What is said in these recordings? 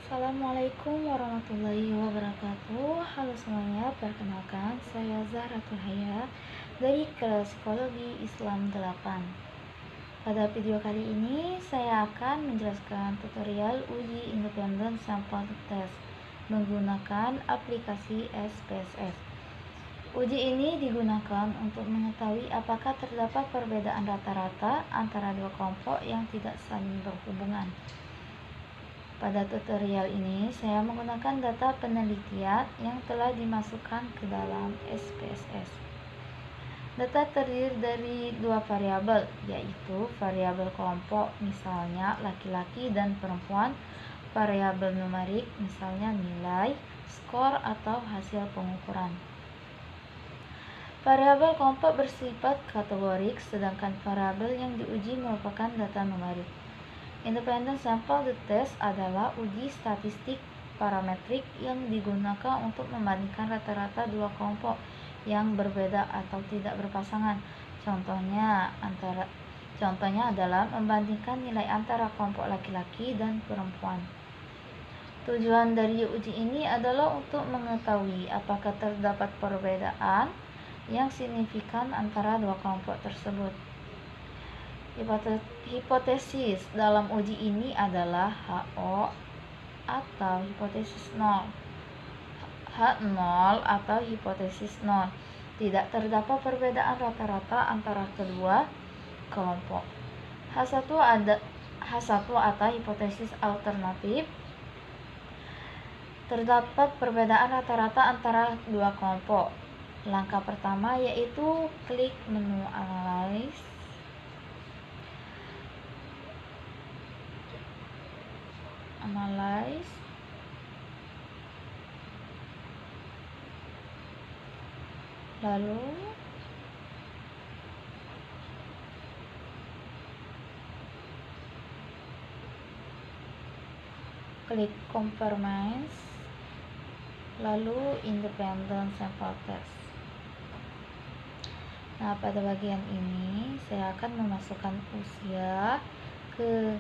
Assalamualaikum warahmatullahi wabarakatuh. Halo semuanya, perkenalkan saya Zahratul Haya dari kelas Psikologi Islam 8. Pada video kali ini saya akan menjelaskan tutorial uji independen sampel test menggunakan aplikasi SPSS. Uji ini digunakan untuk mengetahui apakah terdapat perbedaan rata-rata antara dua kelompok yang tidak saling berhubungan. Pada tutorial ini, saya menggunakan data penelitian yang telah dimasukkan ke dalam SPSS. Data terdiri dari dua variabel, yaitu variabel kelompok, misalnya laki-laki dan perempuan, variabel numerik, misalnya nilai, skor, atau hasil pengukuran. Variabel kelompok bersifat kategorik, sedangkan variabel yang diuji merupakan data numerik. Independent sample test adalah uji statistik parametrik yang digunakan untuk membandingkan rata-rata dua kelompok yang berbeda atau tidak berpasangan. Contohnya adalah membandingkan nilai antara kelompok laki-laki dan perempuan. Tujuan dari uji ini adalah untuk mengetahui apakah terdapat perbedaan yang signifikan antara dua kelompok tersebut. Hipotesis dalam uji ini adalah HO atau hipotesis 0, H0 atau hipotesis 0. Tidak terdapat perbedaan rata-rata antara kedua kelompok. H1 atau hipotesis alternatif. Terdapat perbedaan rata-rata antara dua kelompok. Langkah pertama yaitu klik menu Analyze. Lalu klik Conformance, lalu Independent Sample Test. Nah, pada bagian ini saya akan memasukkan usia ke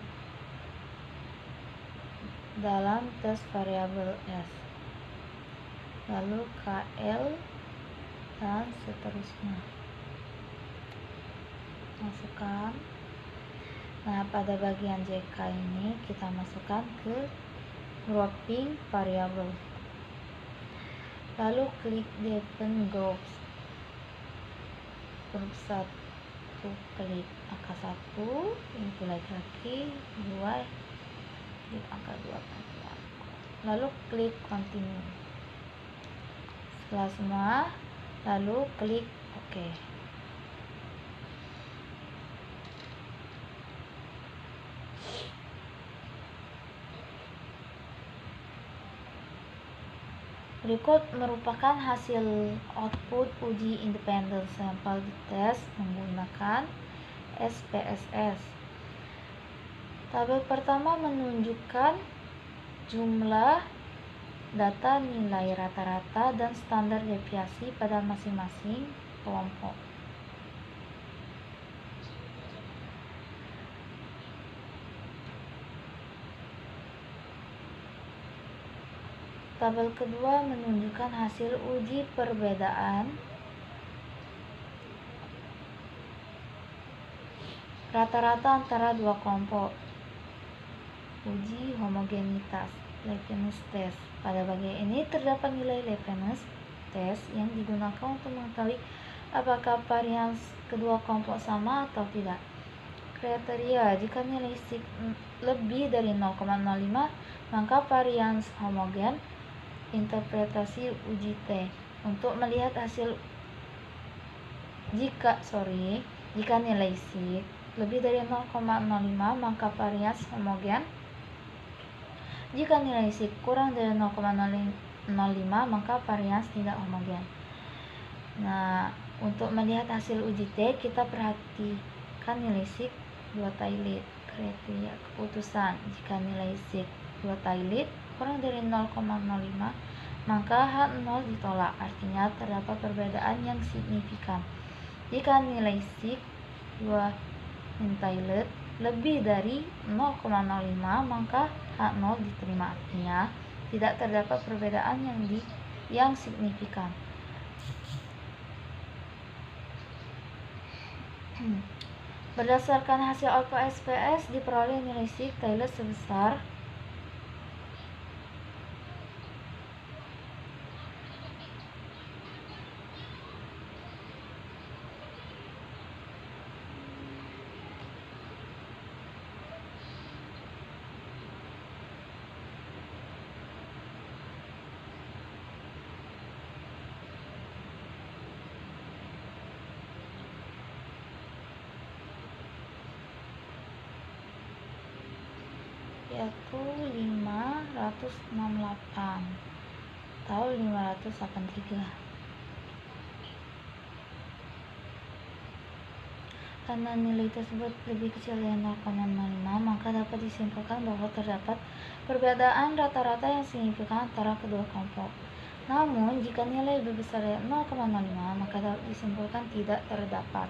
dalam tes variabel S, lalu KL dan seterusnya. Masukkan. Nah, pada bagian JK ini kita masukkan ke grouping variabel, lalu klik Define Groups. Grup 1 klik angka 1 itu laki-laki, 2 klik angka 2 perempuan, lalu klik Continue. Setelah semua, lalu klik OK. Berikut merupakan hasil output uji independent sample test menggunakan SPSS. Tabel pertama menunjukkan jumlah data nilai rata-rata dan standar deviasi pada masing-masing kelompok. Tabel kedua menunjukkan hasil uji perbedaan rata-rata antara dua kelompok. Uji homogenitas Leibniz test. Pada bagian ini terdapat nilai Leibniz test yang digunakan untuk mengetahui apakah varians kedua kelompok sama atau tidak. Kriteria: jika nilai sig lebih dari 0,05 maka varians homogen. Interpretasi uji T untuk melihat hasil jika nilai sig lebih dari 0,05 maka varians homogen. Jika nilai sig kurang dari 0,05 maka varians tidak homogen. Nah, untuk melihat hasil uji T kita perhatikan nilai sig 2 Tailid. Kriteria keputusan: jika nilai sig 2 Tailid kurang dari 0,05 maka H0 ditolak, artinya terdapat perbedaan yang signifikan. Jika nilai sig 2 Tailid lebih dari 0,05 maka H0 diterima, artinya tidak terdapat perbedaan yang signifikan. Berdasarkan hasil output SPS diperoleh nilai sig Taylor sebesar yaitu 568 atau 583. Karena nilai tersebut lebih kecil dari 0,05, maka dapat disimpulkan bahwa terdapat perbedaan rata-rata yang signifikan antara kedua kelompok. Namun, jika nilai lebih besar dari 0,05, maka dapat disimpulkan tidak terdapat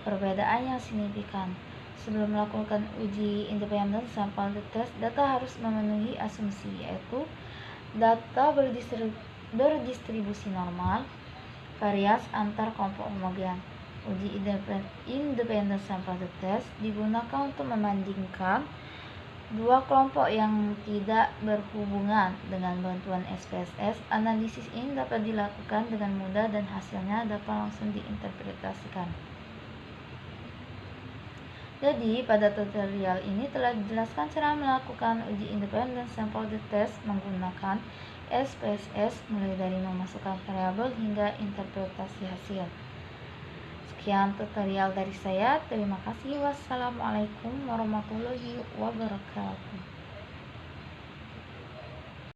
perbedaan yang signifikan. Sebelum melakukan uji independen sampel test, data harus memenuhi asumsi, yaitu data berdistribusi normal, varians antar kelompok homogen. Uji independen sampel test digunakan untuk membandingkan dua kelompok yang tidak berhubungan. Dengan bantuan SPSS, analisis ini dapat dilakukan dengan mudah dan hasilnya dapat langsung diinterpretasikan. Jadi, pada tutorial ini telah dijelaskan cara melakukan uji independen sampel test menggunakan SPSS, mulai dari memasukkan variabel hingga interpretasi hasil. Sekian tutorial dari saya. Terima kasih. Wassalamualaikum warahmatullahi wabarakatuh.